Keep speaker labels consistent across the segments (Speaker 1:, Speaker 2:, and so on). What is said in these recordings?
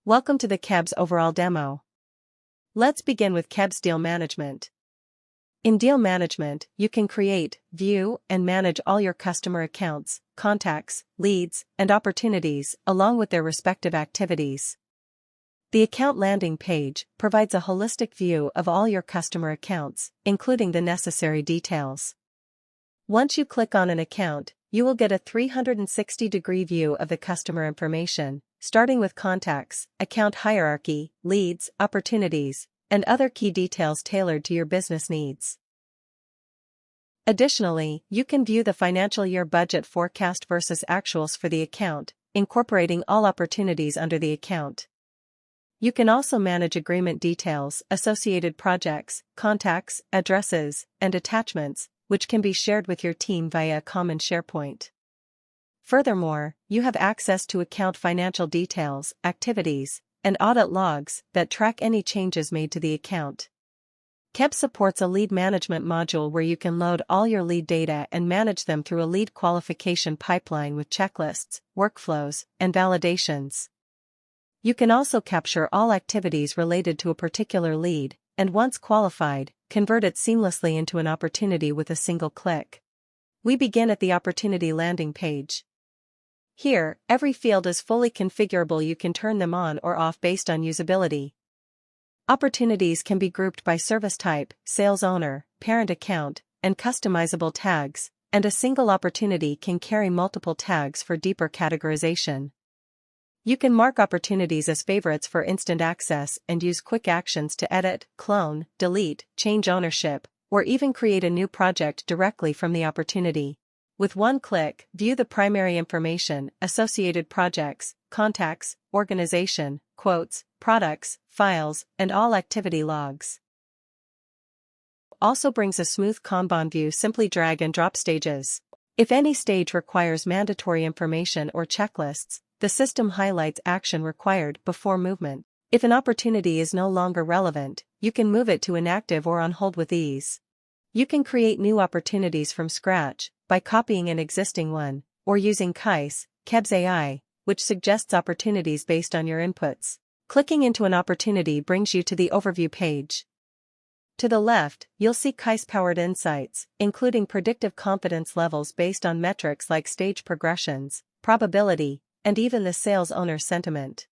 Speaker 1: Welcome to the KEBS overall demo. Let's begin with KEBS Deal Management. In Deal Management, you can create, view, and manage all your customer accounts, contacts, leads, and opportunities, along with their respective activities. The Account Landing page provides a holistic view of all your customer accounts, including the necessary details. Once you click on an account, you will get a 360-degree view of the customer information, starting with contacts, account hierarchy, leads, opportunities, and other key details tailored to your business needs. Additionally, you can view the financial year budget forecast versus actuals for the account, incorporating all opportunities under the account. You can also manage agreement details, associated projects, contacts, addresses, and attachments, which can be shared with your team via a common SharePoint. Furthermore, you have access to account financial details, activities, and audit logs that track any changes made to the account. KEBS supports a lead management module where you can load all your lead data and manage them through a lead qualification pipeline with checklists, workflows, and validations. You can also capture all activities related to a particular lead, and once qualified, convert it seamlessly into an opportunity with a single click. We begin at the Opportunity Landing page. Here, every field is fully configurable. You can turn them on or off based on usability. Opportunities can be grouped by service type, sales owner, parent account, and customizable tags, and a single opportunity can carry multiple tags for deeper categorization. You can mark opportunities as favorites for instant access and use quick actions to edit, clone, delete, change ownership, or even create a new project directly from the opportunity. With one click, view the primary information, associated projects, contacts, organization, quotes, products, files, and all activity logs. Also brings a smooth Kanban view. Simply drag and drop stages. If any stage requires mandatory information or checklists, the system highlights action required before movement. If an opportunity is no longer relevant, you can move it to inactive or on hold with ease. You can create new opportunities from scratch by copying an existing one, or using KEBS AI, which suggests opportunities based on your inputs. Clicking into an opportunity brings you to the Overview page. To the left, you'll see KEBS-powered insights, including predictive confidence levels based on metrics like stage progressions, probability, and even the sales owner's sentiment.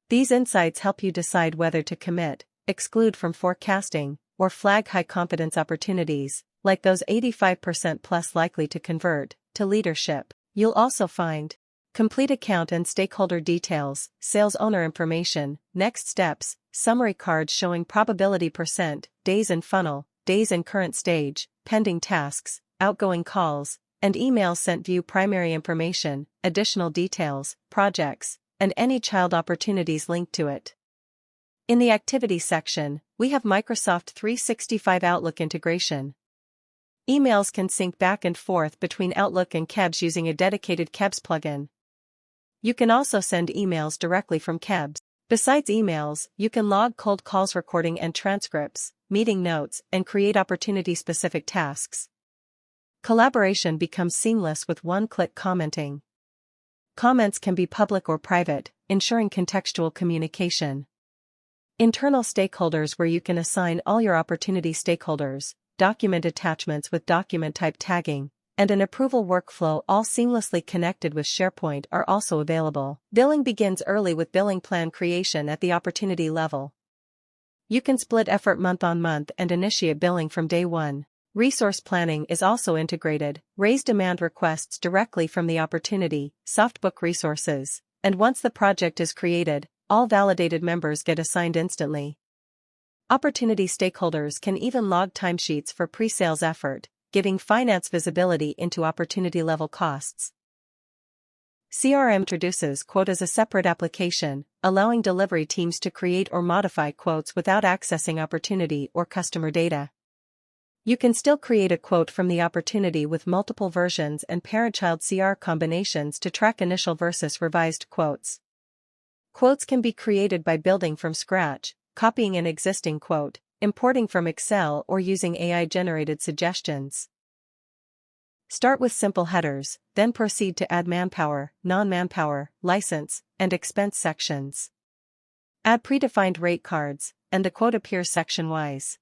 Speaker 1: These insights help you decide whether to commit, exclude from forecasting, or flag high-confidence opportunities, like those 85% plus likely to convert, to leadership. You'll also find complete account and stakeholder details, sales owner information, next steps, summary cards showing probability percent, days in funnel, days in current stage, pending tasks, outgoing calls, and emails sent. View primary information, additional details, projects, and any child opportunities linked to it. In the Activity section, we have Microsoft 365 Outlook integration. Emails can sync back and forth between Outlook and KEBS using a dedicated KEBS plugin. You can also send emails directly from KEBS. Besides emails, you can log cold calls, recording and transcripts, meeting notes, and create opportunity-specific tasks. Collaboration becomes seamless with one-click commenting. Comments can be public or private, ensuring contextual communication. Internal stakeholders, where you can assign all your opportunity stakeholders, document attachments with document type tagging, and an approval workflow all seamlessly connected with SharePoint are also available. Billing begins early with billing plan creation at the opportunity level. You can split effort month on month and initiate billing from day one. Resource planning is also integrated. Raise demand requests directly from the opportunity, softbook resources, and once the project is created, all validated members get assigned instantly. Opportunity stakeholders can even log timesheets for pre-sales effort, giving finance visibility into opportunity-level costs. CRM introduces Quote as a separate application, allowing delivery teams to create or modify quotes without accessing opportunity or customer data. You can still create a quote from the opportunity with multiple versions and parent-child CR combinations to track initial versus revised quotes. Quotes can be created by building from scratch, copying an existing quote, importing from Excel, or using AI-generated suggestions. Start with simple headers, then proceed to add manpower, non-manpower, license, and expense sections. Add predefined rate cards, and the quote appears section-wise.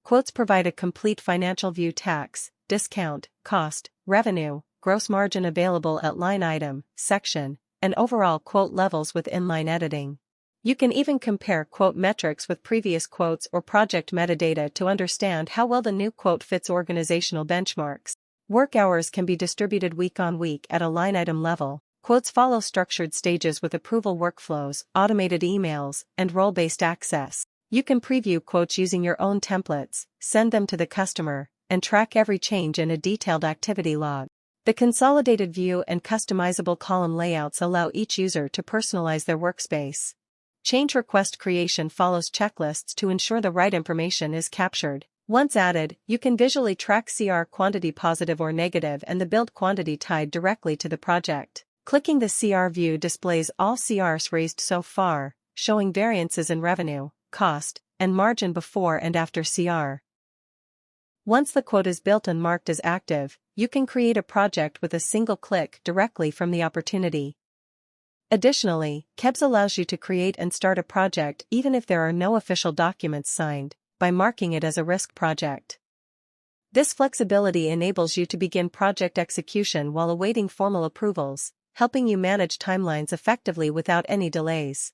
Speaker 1: Quotes provide a complete financial view: tax, discount, cost, revenue, gross margin available at line item, section, and overall quote levels with inline editing. You can even compare quote metrics with previous quotes or project metadata to understand how well the new quote fits organizational benchmarks. Work hours can be distributed week on week at a line item level. Quotes follow structured stages with approval workflows, automated emails, and role-based access. You can preview quotes using your own templates, send them to the customer, and track every change in a detailed activity log. The consolidated view and customizable column layouts allow each user to personalize their workspace. Change request creation follows checklists to ensure the right information is captured. Once added, you can visually track CR quantity positive or negative and the build quantity tied directly to the project. Clicking the CR view displays all CRs raised so far, showing variances in revenue, cost, and margin before and after CR. Once the quote is built and marked as active, you can create a project with a single click directly from the opportunity. Additionally, KEBS allows you to create and start a project even if there are no official documents signed, by marking it as a risk project. This flexibility enables you to begin project execution while awaiting formal approvals, helping you manage timelines effectively without any delays.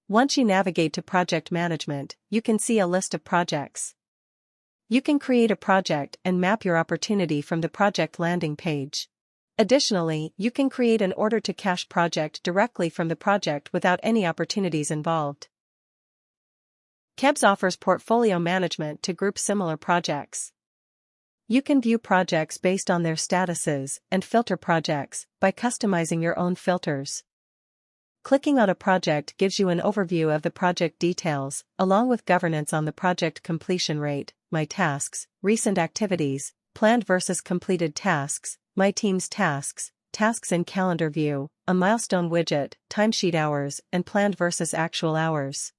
Speaker 1: Once you navigate to project management, you can see a list of projects. You can create a project and map your opportunity from the project landing page. Additionally, you can create an order-to-cash project directly from the project without any opportunities involved. KEBS offers portfolio management to group similar projects. You can view projects based on their statuses and filter projects by customizing your own filters. Clicking on a project gives you an overview of the project details, along with governance on the project completion rate, my tasks, recent activities, planned versus completed tasks, my team's tasks, tasks in calendar view, a milestone widget, timesheet hours, and planned versus actual hours.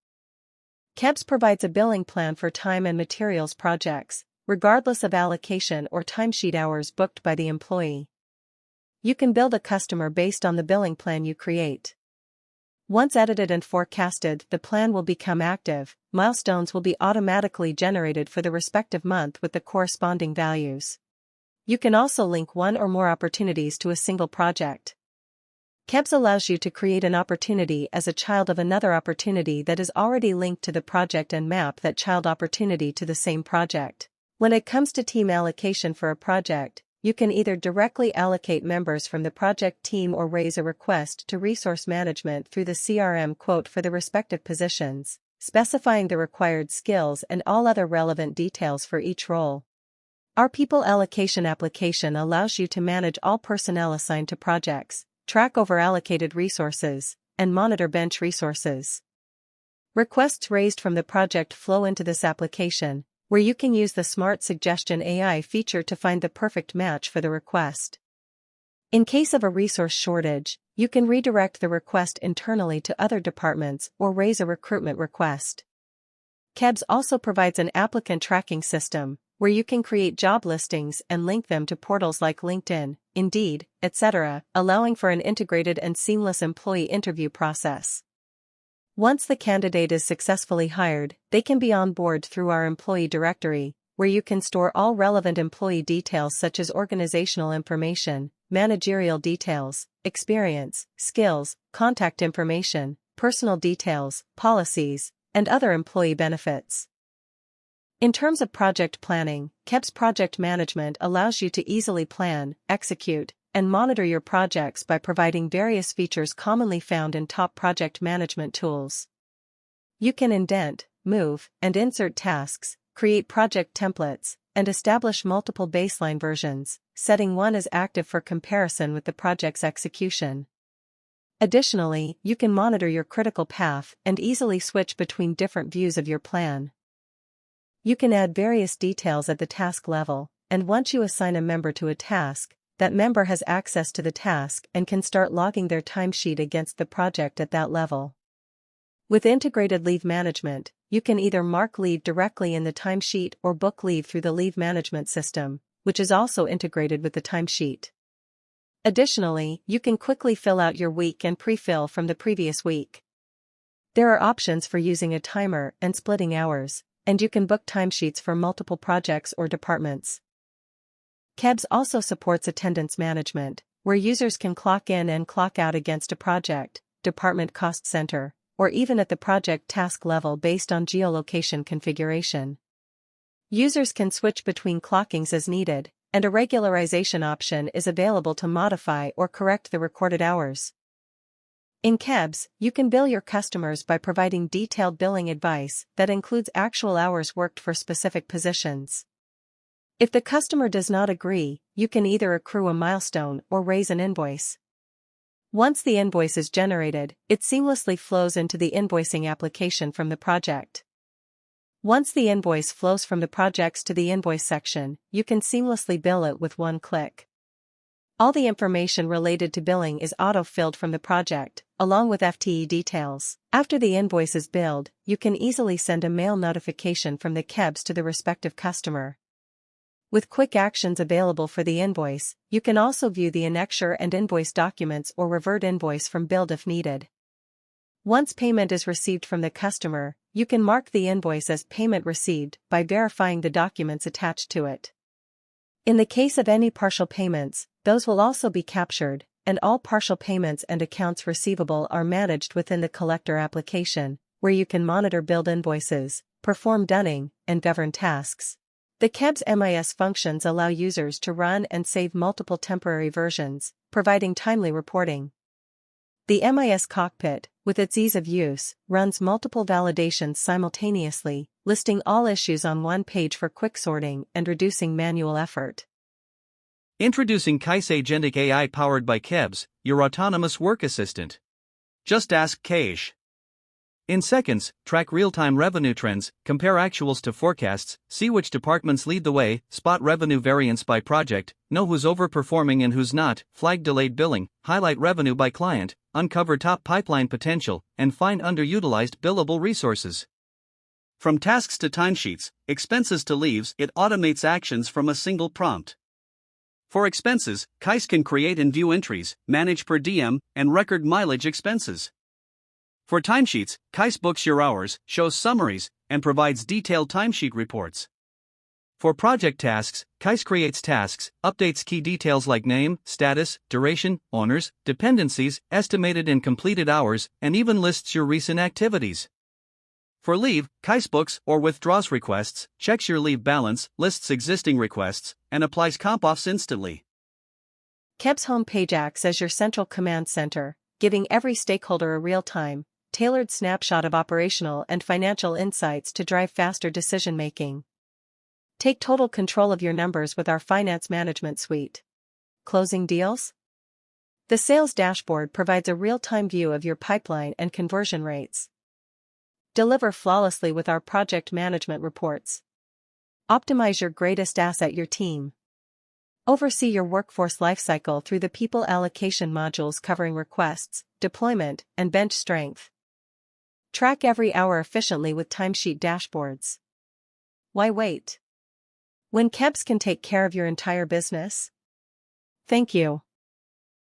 Speaker 1: KEBS provides a billing plan for time and materials projects, regardless of allocation or timesheet hours booked by the employee. You can bill a customer based on the billing plan you create. Once edited and forecasted, the plan will become active. Milestones will be automatically generated for the respective month with the corresponding values. You can also link one or more opportunities to a single project. KEBS allows you to create an opportunity as a child of another opportunity that is already linked to the project and map that child opportunity to the same project. When it comes to team allocation for a project, you can either directly allocate members from the project team or raise a request to resource management through the CRM quote for the respective positions, specifying the required skills and all other relevant details for each role. Our People Allocation application allows you to manage all personnel assigned to projects, track over-allocated resources, and monitor bench resources. Requests raised from the project flow into this application, where you can use the Smart Suggestion AI feature to find the perfect match for the request. In case of a resource shortage, you can redirect the request internally to other departments or raise a recruitment request. KEBS also provides an applicant tracking system, where you can create job listings and link them to portals like LinkedIn, Indeed, etc., allowing for an integrated and seamless employee interview process. Once the candidate is successfully hired, they can be onboarded through our employee directory, where you can store all relevant employee details such as organizational information, managerial details, experience, skills, contact information, personal details, policies, and other employee benefits. In terms of project planning, KEBS Project Management allows you to easily plan, execute, and monitor your projects by providing various features commonly found in top project management tools. You can indent, move, and insert tasks, create project templates, and establish multiple baseline versions, setting one as active for comparison with the project's execution. Additionally, you can monitor your critical path and easily switch between different views of your plan. You can add various details at the task level, and once you assign a member to a task, that member has access to the task and can start logging their timesheet against the project at that level. With integrated leave management, you can either mark leave directly in the timesheet or book leave through the leave management system, which is also integrated with the timesheet. Additionally, you can quickly fill out your week and pre-fill from the previous week. There are options for using a timer and splitting hours, and you can book timesheets for multiple projects or departments. KEBS also supports attendance management, where users can clock in and clock out against a project, department cost center, or even at the project task level based on geolocation configuration. Users can switch between clockings as needed, and a regularization option is available to modify or correct the recorded hours. In KEBS, you can bill your customers by providing detailed billing advice that includes actual hours worked for specific positions. If the customer does not agree, you can either accrue a milestone or raise an invoice. Once the invoice is generated, it seamlessly flows into the invoicing application from the project. Once the invoice flows from the projects to the invoice section, you can seamlessly bill it with one click. All the information related to billing is auto-filled from the project, along with FTE details. After the invoice is billed, you can easily send a mail notification from the KEBS to the respective customer. With quick actions available for the invoice, you can also view the annexure and invoice documents or revert invoice from billed if needed. Once payment is received from the customer, you can mark the invoice as payment received by verifying the documents attached to it. In the case of any partial payments, those will also be captured, and all partial payments and accounts receivable are managed within the collector application, where you can monitor billed invoices, perform dunning, and govern tasks. The KEBS MIS functions allow users to run and save multiple temporary versions, providing timely reporting. The MIS cockpit, with its ease of use, runs multiple validations simultaneously, listing all issues on one page for quick sorting and reducing manual effort.
Speaker 2: Introducing KEBS Agentic AI powered by KEBS, your autonomous work assistant. Just ask KEBS. In seconds, track real-time revenue trends, compare actuals to forecasts, see which departments lead the way, spot revenue variance by project, know who's overperforming and who's not, flag delayed billing, highlight revenue by client, uncover top pipeline potential, and find underutilized billable resources. From tasks to timesheets, expenses to leaves, it automates actions from a single prompt. For expenses, KEBS can create and view entries, manage per diem, and record mileage expenses. For timesheets, KEBS books your hours, shows summaries, and provides detailed timesheet reports. For project tasks, KEBS creates tasks, updates key details like name, status, duration, owners, dependencies, estimated and completed hours, and even lists your recent activities. For leave, KEBS books or withdraws requests, checks your leave balance, lists existing requests, and applies comp-offs instantly.
Speaker 1: KEBS homepage acts as your central command center, giving every stakeholder a real-time, tailored snapshot of operational and financial insights to drive faster decision-making. Take total control of your numbers with our finance management suite. Closing deals? The sales dashboard provides a real-time view of your pipeline and conversion rates. Deliver flawlessly with our project management reports. Optimize your greatest asset, your team. Oversee your workforce lifecycle through the people allocation modules covering requests, deployment, and bench strength. Track every hour efficiently with timesheet dashboards. Why wait? When KEBS can take care of your entire business? Thank you.